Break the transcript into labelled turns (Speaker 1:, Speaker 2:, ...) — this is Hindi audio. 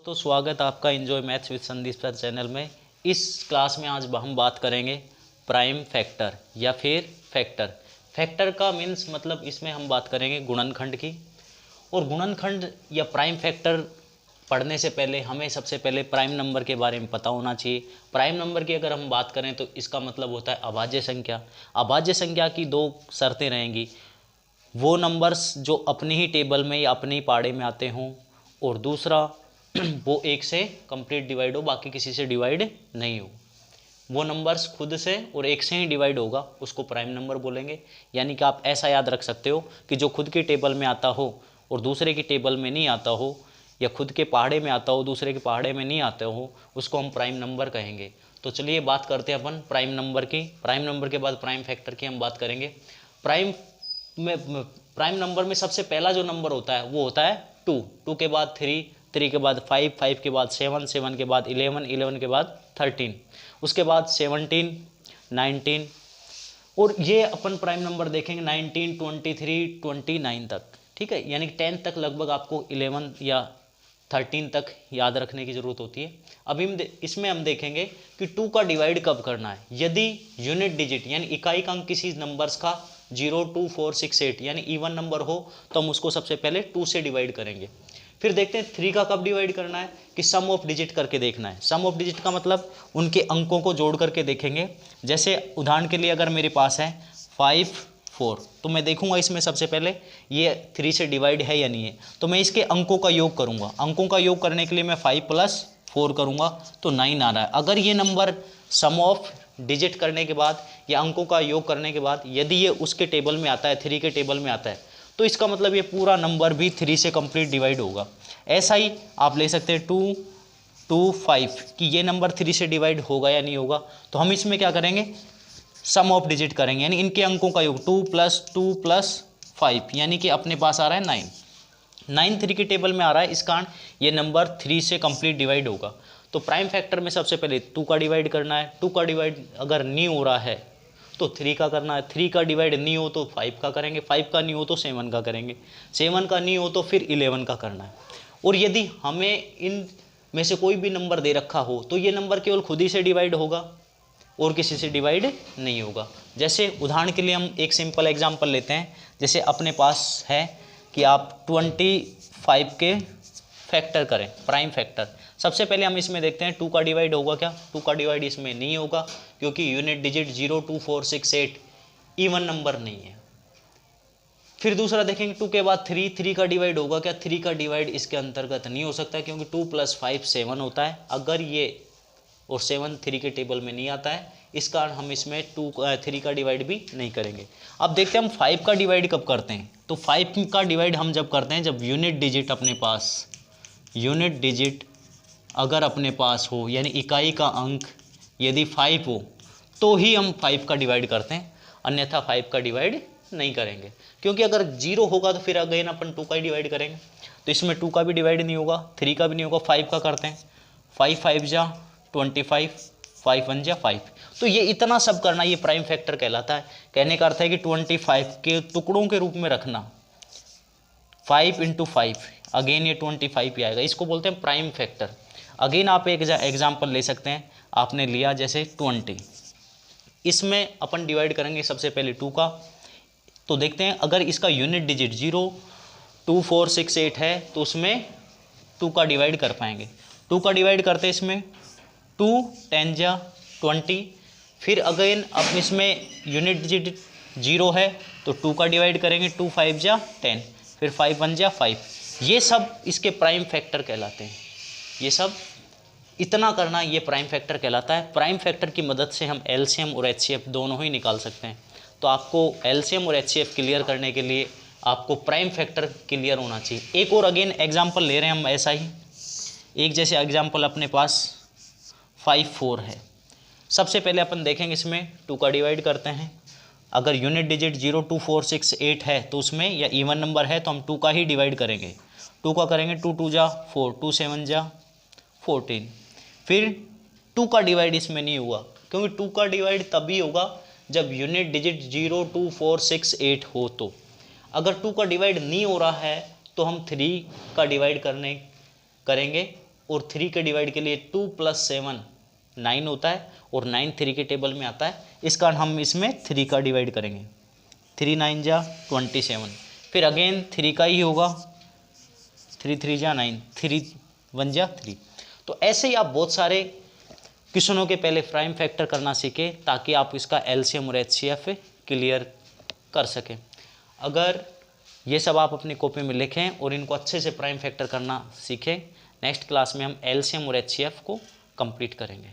Speaker 1: तो स्वागत है आपका enjoy maths with Sandeep sir channel में। इस क्लास में आज हम बात करेंगे प्राइम फैक्टर या फिर फैक्टर। फैक्टर का मीन्स मतलब इसमें हम बात करेंगे गुणनखंड की। और गुणनखंड या प्राइम फैक्टर पढ़ने से पहले हमें सबसे पहले प्राइम नंबर के बारे में पता होना चाहिए। प्राइम नंबर की अगर हम बात करें तो इसका मतलब होता है अभाज्य संख्या। अभाज्य संख्या की दो शर्तें रहेंगी, वो नंबर्स जो अपनी ही टेबल में या अपनी ही पाड़े में आते हों, और दूसरा वो एक से कंप्लीट डिवाइड हो, बाकी किसी से डिवाइड नहीं हो। वो नंबर्स खुद से और एक से ही डिवाइड होगा, उसको प्राइम नंबर बोलेंगे। यानी कि आप ऐसा याद रख सकते हो कि जो खुद की टेबल में आता हो और दूसरे की टेबल में नहीं आता हो, या खुद के पहाड़े में आता हो दूसरे के पहाड़े में नहीं आता हो, उसको हम प्राइम नंबर कहेंगे। तो चलिए बात करते हैं अपन प्राइम नंबर की। प्राइम नंबर के बाद प्राइम फैक्टर की हम बात करेंगे। प्राइम नंबर में सबसे पहला जो नंबर होता है वो होता है 2, 2 के बाद 3, 3 के बाद 5, 5 के बाद 7, 7 के बाद 11, 11 के बाद 13, उसके बाद 17, 19, और ये अपन प्राइम नंबर देखेंगे 19, 23, 29 तक। ठीक है, यानी कि 10 तक लगभग आपको 11 या 13 तक याद रखने की ज़रूरत होती है। अभी इसमें हम देखेंगे कि 2 का डिवाइड कब करना है। यदि यूनिट डिजिट यानी इकाई का अंक किसी नंबर्स का 0, 2, 4, 6, 8 यानी इवन नंबर हो तो हम उसको सबसे पहले 2 से डिवाइड करेंगे। फिर देखते हैं 3 का कब डिवाइड करना है, कि सम ऑफ डिजिट करके देखना है। सम ऑफ डिजिट का मतलब उनके अंकों को जोड़ करके देखेंगे। जैसे उदाहरण के लिए अगर मेरे पास है 5, 4, तो मैं देखूंगा इसमें सबसे पहले ये 3 से डिवाइड है या नहीं है, तो मैं इसके अंकों का योग करूंगा। अंकों का योग करने के लिए मैं 5 + 4 करूंगा तो 9 आ रहा है। अगर ये नंबर सम ऑफ डिजिट करने के बाद या अंकों का योग करने के बाद यदि ये उसके टेबल में आता है, 3 के टेबल में आता है, तो इसका मतलब ये पूरा नंबर भी 3 से कंप्लीट डिवाइड होगा। ऐसा ही आप ले सकते हैं 2, 2, 5 कि ये नंबर 3 से डिवाइड होगा या नहीं होगा। तो हम इसमें क्या करेंगे, सम ऑफ डिजिट करेंगे, यानी इनके अंकों का योग 2 + 2 + 5, यानी कि अपने पास आ रहा है 9। 9 3 के टेबल में आ रहा है, इस कारण ये नंबर 3 से कंप्लीट डिवाइड होगा। तो प्राइम फैक्टर में सबसे पहले 2 का डिवाइड करना है। 2 का डिवाइड अगर नहीं हो रहा है तो 3 का करना है। 3 का डिवाइड नहीं हो तो 5 का करेंगे। 5 का नहीं हो तो 7 का करेंगे। 7 का नहीं हो तो फिर 11 का करना है। और यदि हमें इन में से कोई भी नंबर दे रखा हो तो ये नंबर केवल खुद ही से डिवाइड होगा और किसी से डिवाइड नहीं होगा। जैसे उदाहरण के लिए हम एक सिंपल एग्जांपल लेते हैं। जैसे अपने पास है कि आप 25 के फैक्टर करें, प्राइम फैक्टर। सबसे पहले हम इसमें देखते हैं 2 का डिवाइड होगा क्या। 2 का डिवाइड इसमें नहीं होगा क्योंकि यूनिट डिजिट 0, 2, 4, 6, 8 इवन नंबर नहीं है। फिर दूसरा देखेंगे 2 के बाद 3, 3 का डिवाइड होगा क्या। 3 का डिवाइड इसके अंतर्गत नहीं हो सकता क्योंकि 2 + 5 7 होता है। अगर ये और 7 3 के टेबल में नहीं आता है, इस कारण हम इसमें 3 का डिवाइड भी नहीं करेंगे। अब देखते हैं हम 5 का डिवाइड कब करते हैं। तो 5 का डिवाइड हम जब करते हैं जब यूनिट डिजिट अपने पास, यूनिट डिजिट अगर अपने पास हो यानी इकाई का अंक यदि 5 हो तो ही हम 5 का डिवाइड करते हैं, अन्यथा 5 का डिवाइड नहीं करेंगे। क्योंकि अगर 0 होगा तो फिर अगेन अपन 2 का ही डिवाइड करेंगे। तो इसमें 2 का भी डिवाइड नहीं होगा, 3 का भी नहीं होगा, 5 का करते हैं। 5 5 जा 25, 5 1 जा 5। तो ये इतना सब करना ये प्राइम फैक्टर कहलाता है। कहने का अर्थ है कि 25 के टुकड़ों के रूप में रखना, 5 × 5 अगेन ये 25 ही आएगा, इसको बोलते हैं प्राइम फैक्टर। अगेन आप एक एग्जाम्पल ले सकते हैं। आपने लिया जैसे 20, इसमें अपन डिवाइड करेंगे सबसे पहले 2 का। तो देखते हैं अगर इसका यूनिट डिजिट 0, 2, 4, 6, 8 है तो उसमें 2 का डिवाइड कर पाएंगे। 2 का डिवाइड करते हैं इसमें 2 10 जा 20। फिर अगेन अब इसमें यूनिट डिजिट 0 है तो 2 का डिवाइड करेंगे, 2 5 जा 10, फिर 5 1 जा 5। ये सब इसके प्राइम फैक्टर कहलाते हैं। ये सब इतना करना ये प्राइम फैक्टर कहलाता है। प्राइम फैक्टर की मदद से हम एलसीएम और एचसीएफ दोनों ही निकाल सकते हैं। तो आपको एलसीएम और एचसीएफ क्लियर करने के लिए आपको प्राइम फैक्टर क्लियर होना चाहिए। एक और अगेन एग्जांपल ले रहे हैं हम ऐसा ही एक, जैसे एग्जांपल अपने पास 5 4 है। सबसे पहले अपन देखेंगे इसमें 2 का डिवाइड करते हैं। अगर यूनिट डिजिट 0, 2, 4, 6, 8 है तो उसमें या इवन नंबर है तो हम 2 का ही डिवाइड करेंगे। 2 का करेंगे 2 2 जा 4, 2 7 जा 14। फिर 2 का डिवाइड इसमें नहीं हुआ क्योंकि 2 का डिवाइड तभी होगा जब यूनिट डिजिट 0, 2, 4, 6, 8 हो। तो अगर 2 का डिवाइड नहीं हो रहा है तो हम 3 का डिवाइड करेंगे और 3 के डिवाइड के लिए 2 + 7 9 होता है और 9 3 के टेबल में आता है। इस कारण हम इसमें 3 का डिवाइड करेंगे। 3 9 जा 27, फिर अगेन 3 का ही होगा, 3 3 जा 9, 3 1 जा 3। तो ऐसे ही आप बहुत सारे क्वेश्चनों के पहले प्राइम फैक्टर करना सीखें ताकि आप इसका एलसीएम और एचसीएफ क्लियर कर सकें। अगर ये सब आप अपनी कॉपी में लिखें और इनको अच्छे से प्राइम फैक्टर करना सीखें, नेक्स्ट क्लास में हम एलसीएम और एचसीएफ को कंप्लीट करेंगे।